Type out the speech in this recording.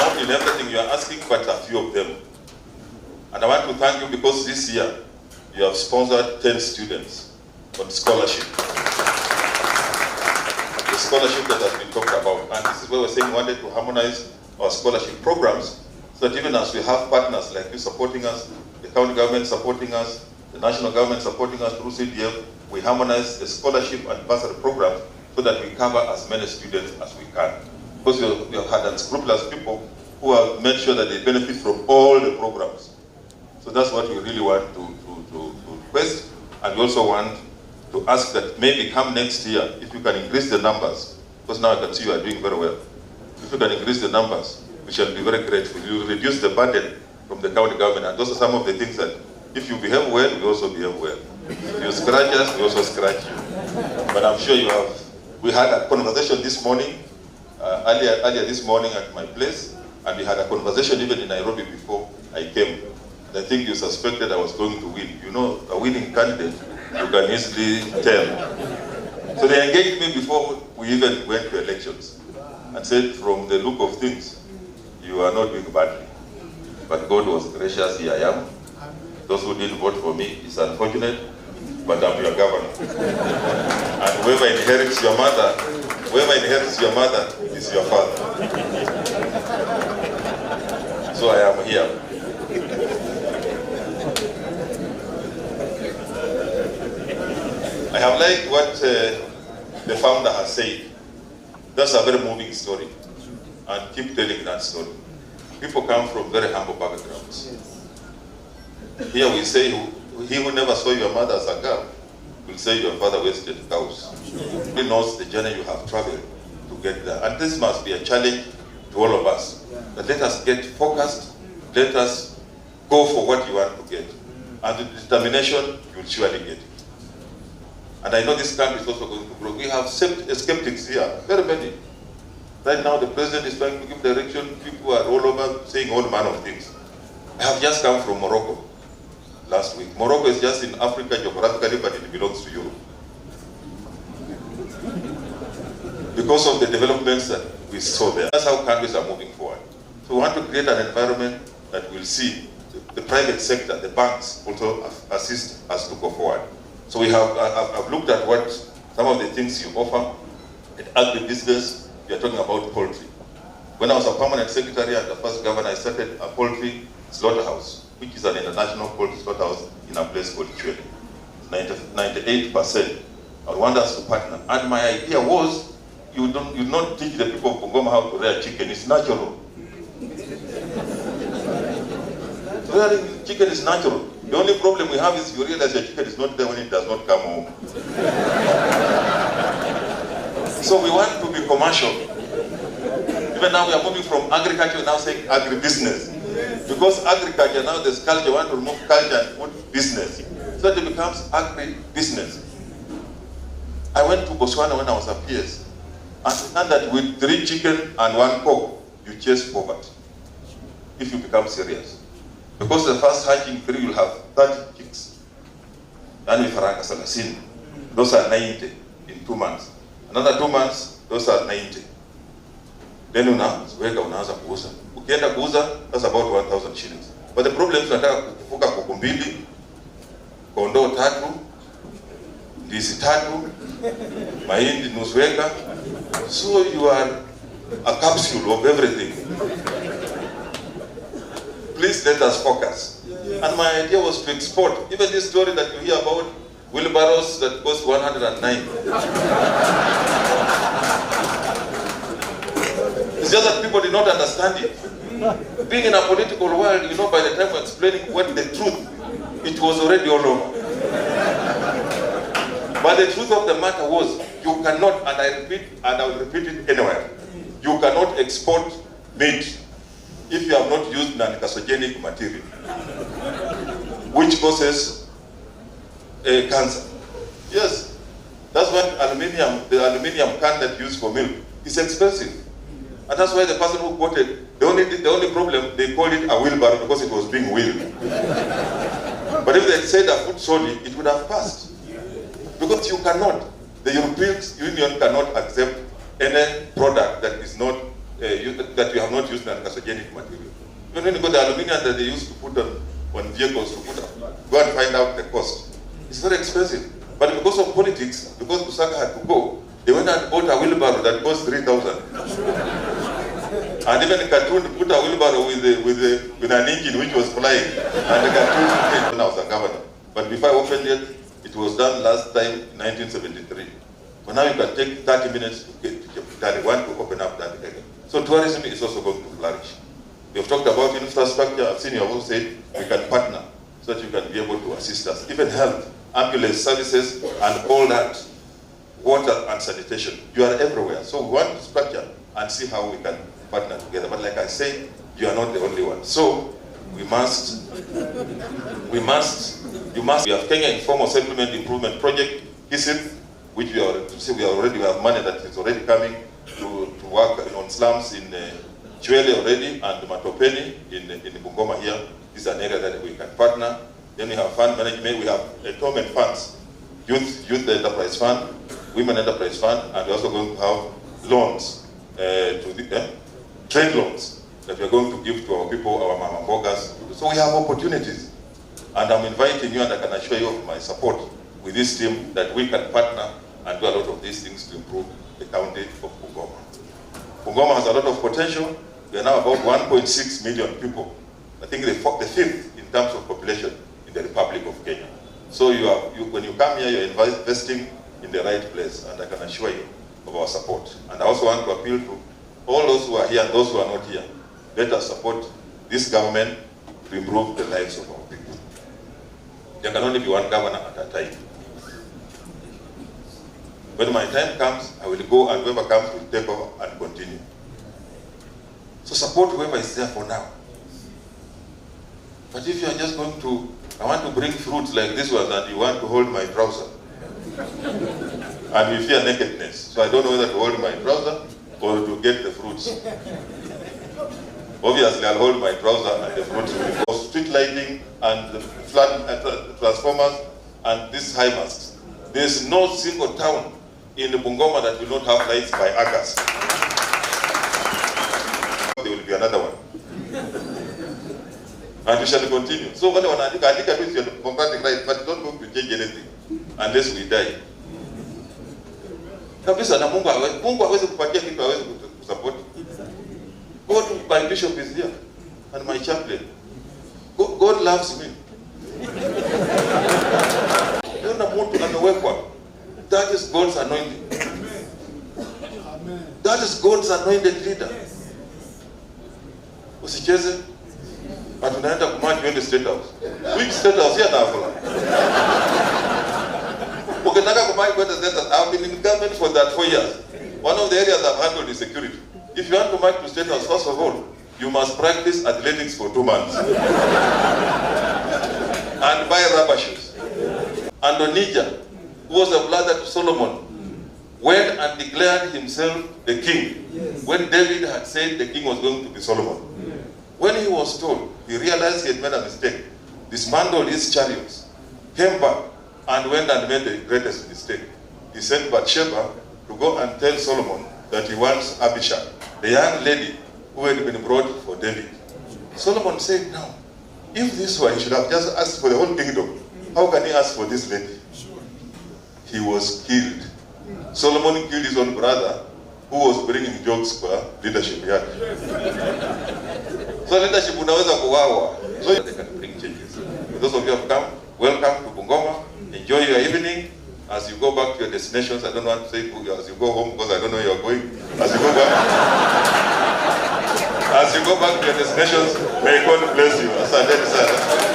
not in everything you are asking, but a few of them. And I want to thank you because this year you have sponsored 10 students on scholarship. The scholarship that has been talked about. And this is where we're saying we wanted to harmonize our scholarship programs so that even as we have partners like you supporting us, the county government supporting us, the national government supporting us through CDF, we harmonize the scholarship and bursary program so that we cover as many students as we can. Because we have had unscrupulous people who have made sure that they benefit from all the programs. So that's what we really want to request. And we also want to ask that maybe come next year, if you can increase the numbers, because now I can see you are doing very well. If you can increase the numbers, we shall be very grateful. You will reduce the burden from the county government. And those are some of the things that if you behave well, we also behave well. If you scratch us, we also scratch you. But I'm sure you have. We had a conversation this morning, earlier this morning at my place, and we had a conversation even in Nairobi before I came. And I think you suspected I was going to win. You know, a winning candidate, you can easily tell. So they engaged me before we even went to elections and said, from the look of things, you are not doing badly. But God was gracious, here I am. Those who didn't vote for me, it's unfortunate, but I'm your governor. And whoever inherits your mother is your father. So I am here. I have liked what the founder has said. That's a very moving story. And keep telling that story. People come from very humble backgrounds. Here we say, he who never saw your mother as a girl will say your father wasted cows. He knows the journey you have traveled to get there. And this must be a challenge to all of us. But let us get focused. Let us go for what you want to get. And with determination, you'll surely get it. And I know this country is also going to grow. We have skeptics here, very many. Right now, the president is trying to give direction. People are all over saying all manner of things. I have just come from Morocco last week. Morocco is just in Africa geographically, but it belongs to Europe. Because of the developments that we saw there. That's how countries are moving forward. So we want to create an environment that will see the private sector, the banks, also assist us to go forward. So we have, I've looked at what some of the things you offer. In agribusiness, we are talking about poultry. When I was a permanent secretary and the first governor, I started a poultry slaughterhouse, which is an international poultry slaughterhouse in a place called Chile. 98%. I want us to partner. And my idea was, you not teach the people of Bungoma how to rear chicken. It's natural. Rearing chicken is natural. The only problem we have is you realize your chicken is not there when it does not come home. So we want to be commercial. Even now we are moving from agriculture, now saying agribusiness. Because agriculture, now there's culture, we want to remove culture and put business. So it becomes agribusiness. I went to Botswana when I was a PS. And found that with 3 chicken and 1 pork, you chase poverty. If you become serious. Because the first hatching 3 will have 30 chicks. And those are 90 in 2 months. Another 2 months, those are 90. Then unaanza kuuza. Ukienda kuuza, that's about 1,000 shillings. But the problem is tunataka kufuka kuku 2, kondoo 3, ndizi 3, mahindi nusu eka. So you are a capsule of everything. Please let us focus. And my idea was to export. Even this story that you hear about wheelbarrows that cost 109. It's just that people did not understand it. Being in a political world, you know, by the time we're explaining what the truth, it was already all over. But the truth of the matter was, you cannot, and I repeat, and I will repeat it anywhere, you cannot export meat if you have not used non-carcinogenic material, which causes cancer. Yes, that's why the aluminium can that you use for milk is expensive. And that's why the person who quoted, the only problem, they called it a wheelbarrow because it was being wheeled. But if they said a food solid, it would have passed. Because you cannot, the European Union cannot accept any product that is not that we have not used non-carcinogenic material. Even when you go the aluminium that they used to put on vehicles, go and find out the cost. It's very expensive. But because of politics, because Lusaka had to go, they went and bought a wheelbarrow that cost 3,000. And even the cartoon put a wheelbarrow with an engine which was flying. And the cartoon when I was a governor. But before I opened it was done last time in 1973. But now you can take 30 minutes to get to Cheputali, want to open up that area. So tourism is also going to flourish. We have talked about infrastructure. I've seen you have also said we can partner so that you can be able to assist us. Even health, ambulance services, and all that, water and sanitation. You are everywhere. So we want to structure and see how we can partner together. But like I say, you are not the only one. So we have Kenya Informal Settlement Improvement Project, KISIP, which we have money that is already coming to work on slums in Chwele already and Matopeni in Bungoma here. This is an area that we can partner. Then we have fund management. We have endowment funds, youth enterprise fund, women enterprise fund, and we're also going to have loans, trade loans that we are going to give to our people, our mama bogas. So we have opportunities. And I'm inviting you, and I can assure you of my support with this team that we can partner and do a lot of these things to improve the county of Bungoma. Bungoma has a lot of potential. We are now about 1.6 million people. I think the fifth in terms of population in the Republic of Kenya. So when you come here, you're investing in the right place, and I can assure you of our support. And I also want to appeal to all those who are here and those who are not here. Let us support this government to improve the lives of our people. There can only be one governor at a time. When my time comes, I will go, and whoever comes will take over and continue. So support whoever is there for now. But if you are just going to, I want to bring fruits like this one, and you want to hold my trouser, and we fear nakedness, so I don't know whether to hold my trouser or to get the fruits. Obviously, I'll hold my trouser and the fruits will go. Street lighting and the flood transformers and these high masts. There's no single town in Bungoma that will not have lights by August. There will be another one. And we shall continue. So what I think I do is your democratic right, but don't go to change anything unless we die. Kabisa na Mungu hawezi kupatia kitu hawezi kusupport. God, my bishop is here and my chaplain. God loves me. That is God's anointing. That is God's anointed leader. Usicheze. But tunaenda kumarch in the state house. Which state house here now? Ukitaka kumarch in the state house, I've been in government for that 4 years. One of the areas I've handled is security. If you want to march to state house, first of all, you must practice athletics for 2 months. And buy rubber shoes. And Onija, who was a brother to Solomon, went and declared himself the king. Yes. When David had said the king was going to be Solomon. Yeah. When he was told, he realized he had made a mistake, dismantled his chariots, came back, and went and made the greatest mistake. He sent Bathsheba to go and tell Solomon that he wants Abishag, the young lady who had been brought for David. Solomon said, no, if this one, he should have just asked for the whole kingdom. How can he ask for this lady? He was killed. Solomon killed his own brother, who was bringing jokes for leadership. So leadership unaweza kuwawa. So they can bring changes. Those of you who have come, welcome to Bungoma. Enjoy your evening. As you go back to your destinations, I don't want to say as you go home because I don't know where you are going. As you go back to your destinations, may God bless you. Asante sana.